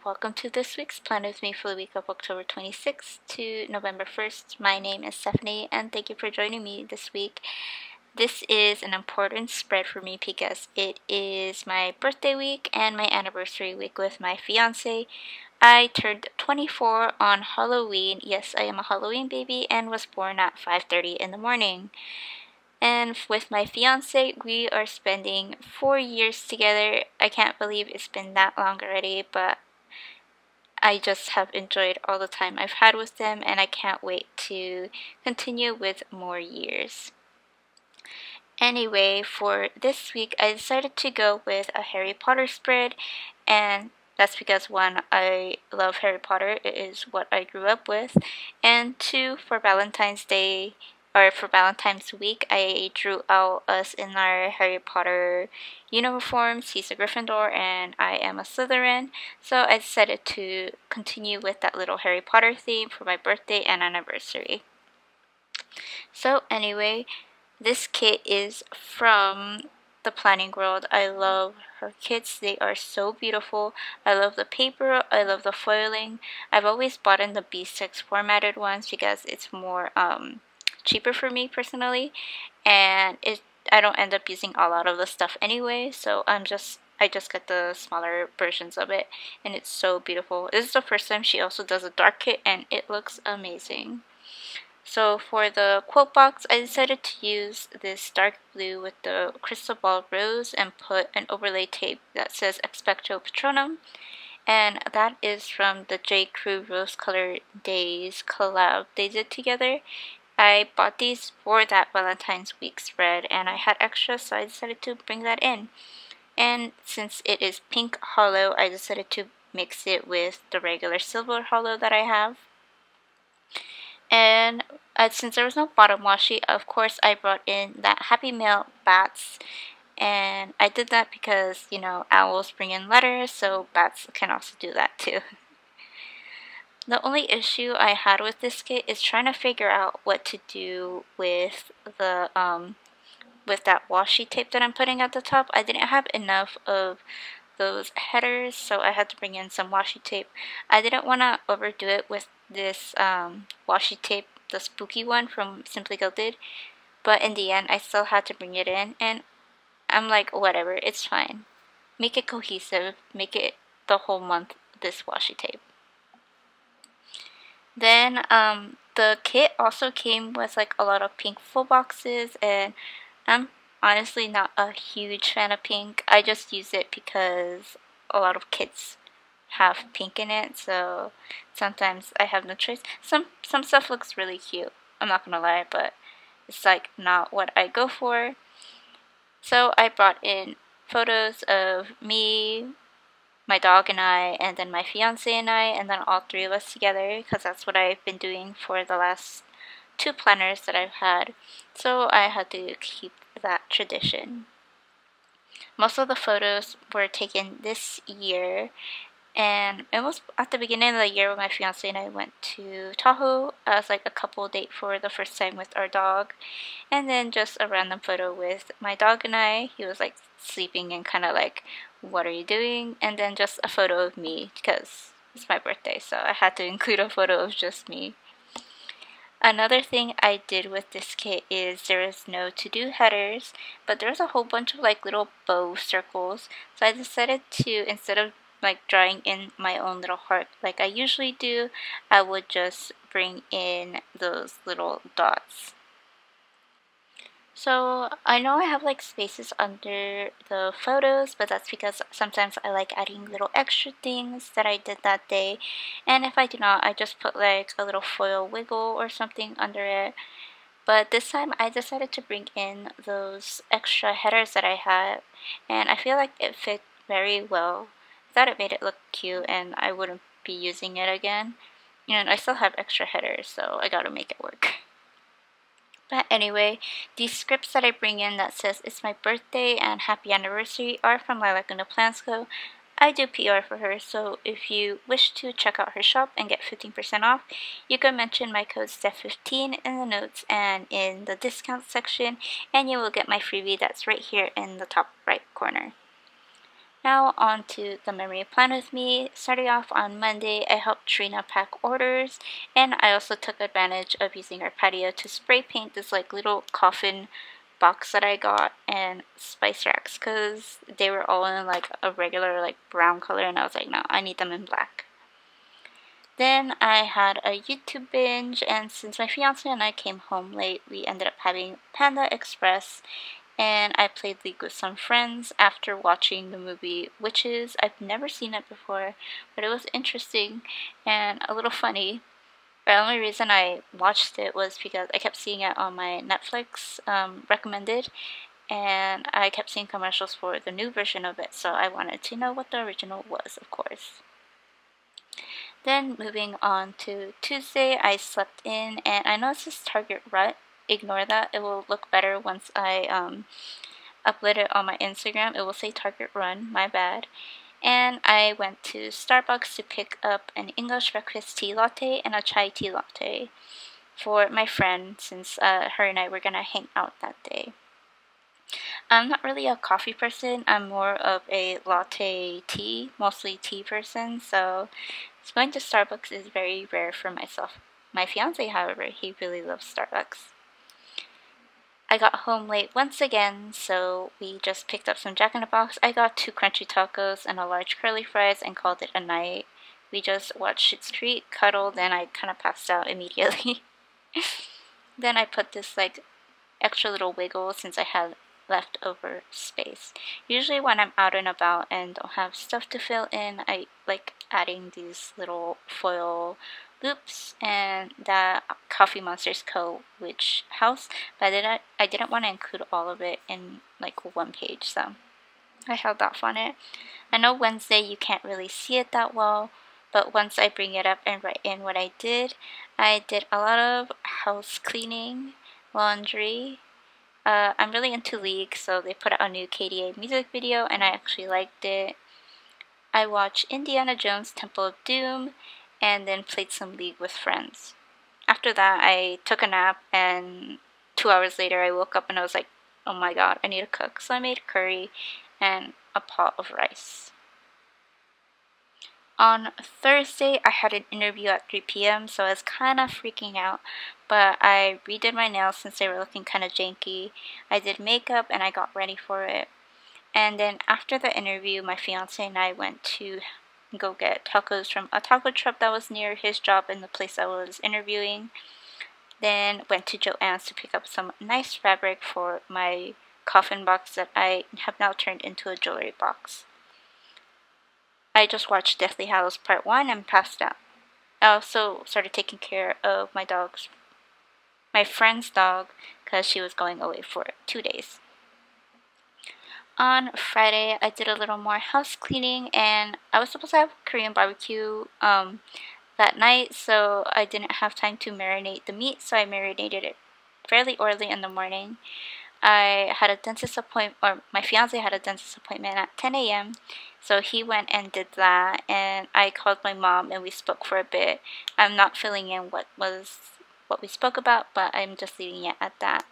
welcome to this week's plan with me for the week of October 26th to November 1st. My name is Stephanie and thank you for joining me this week. This is an important spread for me because it is my birthday week and my anniversary week with my fiance. I turned 24 on Halloween. Yes, I am a Halloween baby and was born at 5:30 in the morning. And with my fiance, we are spending 4 years together. I can't believe it's been that long already, but I just have enjoyed all the time I've had with them, and I can't wait to continue with more years. Anyway, for this week, I decided to go with a Harry Potter spread, and that's because 1, I love Harry Potter, it is what I grew up with, and 2, for Valentine's Day, or for Valentine's week, I drew out us in our Harry Potter uniforms. He's a Gryffindor and I am a Slytherin, so I decided to continue with that little Harry Potter theme for my birthday and anniversary. So anyway, this kit is from the Planning World. I love her kits. They are so beautiful. I love the paper. I love the foiling. I've always bought in the B6 formatted ones because it's more cheaper for me personally, and I don't end up using a lot of the stuff anyway, so I just get the smaller versions of it, and it's so beautiful. This is the first time she also does a dark kit, and it looks amazing. So for the quote box, I decided to use this dark blue with the crystal ball rose and put an overlay tape that says Expecto Patronum, and that is from the J. Crew RoseColoredDaze collab they did together. I bought these for that Valentine's week spread and I had extra, so I decided to bring that in. And since it is pink hollow, I decided to mix it with the regular silver hollow that I have. And since there was no bottom washi, of course I brought in that Happy Mail bats. And I did that because, you know, owls bring in letters, so bats can also do that too. The only issue I had with this kit is trying to figure out what to do with the with that washi tape that I'm putting at the top. I didn't have enough of those headers, so I had to bring in some washi tape. I didn't want to overdo it with this washi tape, the spooky one from Simply Gilded, but in the end I still had to bring it in, and I'm like, whatever, it's fine. Make it cohesive, make it the whole month this washi tape. Then the kit also came with like a lot of pink full boxes, and I'm honestly not a huge fan of pink. I just use it because a lot of kits have pink in it, so sometimes I have no choice. Some stuff looks really cute, I'm not gonna lie, but it's like not what I go for. So I brought in photos of me, my dog and I, and then my fiance and I, and then all 3 of us together, because that's what I've been doing for the last 2 planners that I've had, so I had to keep that tradition. Most of the photos were taken this year, and it was at the beginning of the year when my fiance and I went to Tahoe as like a couple date for the first time with our dog, and then just a random photo with my dog and I. He was like sleeping and kind of like, what are you doing? And then just a photo of me because it's my birthday, so I had to include a photo of just me. Another thing I did with this kit is there is no to-do headers, but there's a whole bunch of like little bow circles, so I decided to, instead of like drawing in my own little heart like I usually do, I would just bring in those little dots. So I know I have like spaces under the photos, but that's because sometimes I like adding little extra things that I did that day, and if I do not, I just put like a little foil wiggle or something under it. But this time I decided to bring in those extra headers that I had, and I feel like it fit very well. I thought it made it look cute and I wouldn't be using it again, and I still have extra headers, so I gotta make it work. But anyway, these scripts that I bring in that says it's my birthday and happy anniversary are from StarlightPaperStudio. I do PR for her, so if you wish to check out her shop and get 15% off, you can mention my code STEPH15 in the notes and in the discount section, and you will get my freebie that's right here in the top right corner. Now on to the memory plan with me. Starting off on Monday, I helped Trina pack orders, and I also took advantage of using our patio to spray paint this like little coffin box that I got and spice racks because they were all in like a regular like brown color, and I was like, no, I need them in black. Then I had a YouTube binge, and since my fiance and I came home late, we ended up having Panda Express, and I played League with some friends after watching the movie Witches. I've never seen it before, but it was interesting and a little funny. The only reason I watched it was because I kept seeing it on my Netflix recommended, and I kept seeing commercials for the new version of it, so I wanted to know what the original was, of course. Then moving on to Tuesday, I slept in, and I know this is Target Rut. Ignore that. It will look better once I upload it on my Instagram. It will say Target Run, my bad. And I went to Starbucks to pick up an English breakfast tea latte and a chai tea latte for my friend, since her and I were gonna hang out that day. I'm not really a coffee person. I'm more of a latte tea, mostly tea person, so going to Starbucks is very rare for myself. My fiance, however, he really loves Starbucks. I got home late once again, so we just picked up some Jack in the Box. I got 2 crunchy tacos and a large curly fries and called it a night. We just watched Schitt's Creek, cuddled, and I kind of passed out immediately. Then I put this like extra little wiggle since I had leftover space. Usually when I'm out and about and don't have stuff to fill in, I like adding these little foil loops and that Coffeemonsterzco witch house, but I didn't want to include all of it in like one page, so I held off on it. I know Wednesday you can't really see it that well, but once I bring it up and write in what I did a lot of house cleaning, laundry. I'm really into League, so they put out a new KDA music video and I actually liked it. I watched Indiana Jones Temple of Doom and then played some League with friends. After that, I took a nap, and 2 hours later I woke up and I was like, oh my god, I need to cook. So I made curry and a pot of rice. On Thursday, I had an interview at 3 p.m, so I was kind of freaking out, but I redid my nails since they were looking kind of janky. I did makeup and I got ready for it. And then after the interview, my fiance and I went to go get tacos from a taco truck that was near his job in the place I was interviewing. Then went to Joann's to pick up some nice fabric for my coffin box that I have now turned into a jewelry box. I just watched Deathly Hallows Part 1 and passed out. I also started taking care of my friend's dog, because she was going away for 2 days. On Friday, I did a little more house cleaning, and I was supposed to have Korean barbecue that night, so I didn't have time to marinate the meat, so I marinated it fairly early in the morning. I had a dentist appointment, or my fiance had a dentist appointment at 10 a.m, so he went and did that, and I called my mom and we spoke for a bit. I'm not filling in what we spoke about, but I'm just leaving it at that.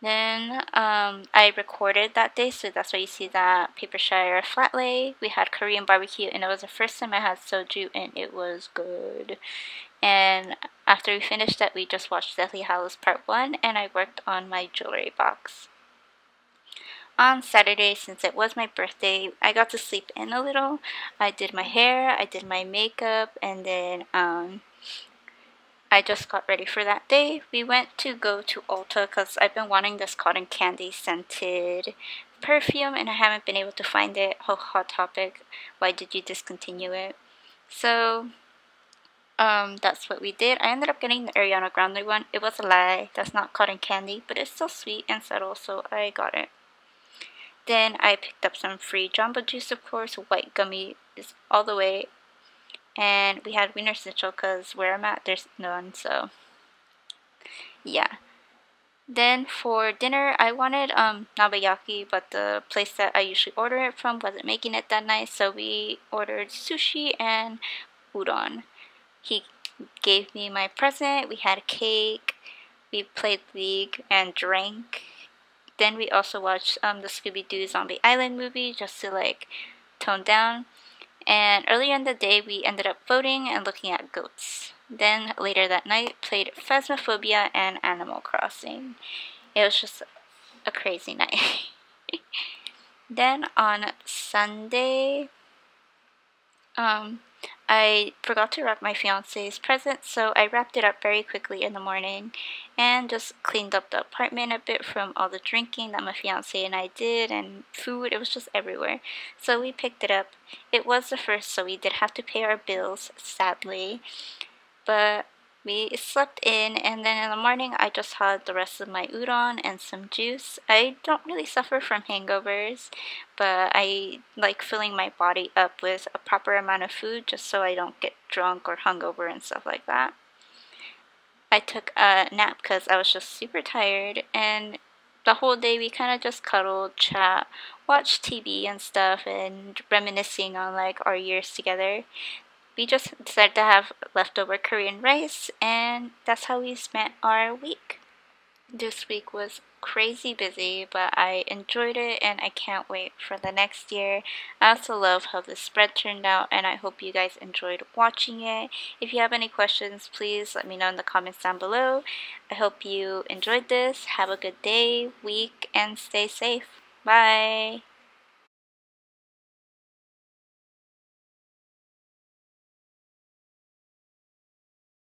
Then I recorded that day, so that's why you see that Papershire flat lay. We had Korean barbecue, and it was the first time I had soju, and it was good. And after we finished that, we just watched Deathly Hallows Part 1, and I worked on my jewelry box. On Saturday, since it was my birthday, I got to sleep in a little. I did my hair, I did my makeup, and then I just got ready for that day. We went to go to Ulta because I've been wanting this cotton candy scented perfume and I haven't been able to find it. Oh, hot topic. Why did you discontinue it? So, that's what we did. I ended up getting the Ariana Grande one. It was a lie. That's not cotton candy, but it's still sweet and subtle, so I got it. Then I picked up some free Jamba Juice, of course. White gummy is all the way. And we had Wiener Schnitzel because where I'm at, there's none, so yeah. Then for dinner, I wanted nabayaki, but the place that I usually order it from wasn't making it that nice, so we ordered sushi and udon. He gave me my present, we had cake, we played League and drank. Then we also watched the Scooby-Doo Zombie Island movie just to like tone down. And earlier in the day, we ended up voting and looking at goats. Then later that night, played Phasmophobia and Animal Crossing. It was just a crazy night. Then on Sunday, I forgot to wrap my fiance's present, so I wrapped it up very quickly in the morning and just cleaned up the apartment a bit from all the drinking that my fiance and I did, and food. It was just everywhere. So we picked it up. It was the first, so we did have to pay our bills, sadly. But we slept in, and then in the morning I just had the rest of my udon and some juice. I don't really suffer from hangovers, but I like filling my body up with a proper amount of food just so I don't get drunk or hungover and stuff like that. I took a nap because I was just super tired, and the whole day we kind of just cuddled, chat, watched TV and stuff, and reminiscing on like our years together. We just decided to have leftover Korean rice, and that's how we spent our week. This week was crazy busy, but I enjoyed it and I can't wait for the next year. I also love how the spread turned out, and I hope you guys enjoyed watching it. If you have any questions, please let me know in the comments down below. I hope you enjoyed this. Have a good day, week, and stay safe. Bye!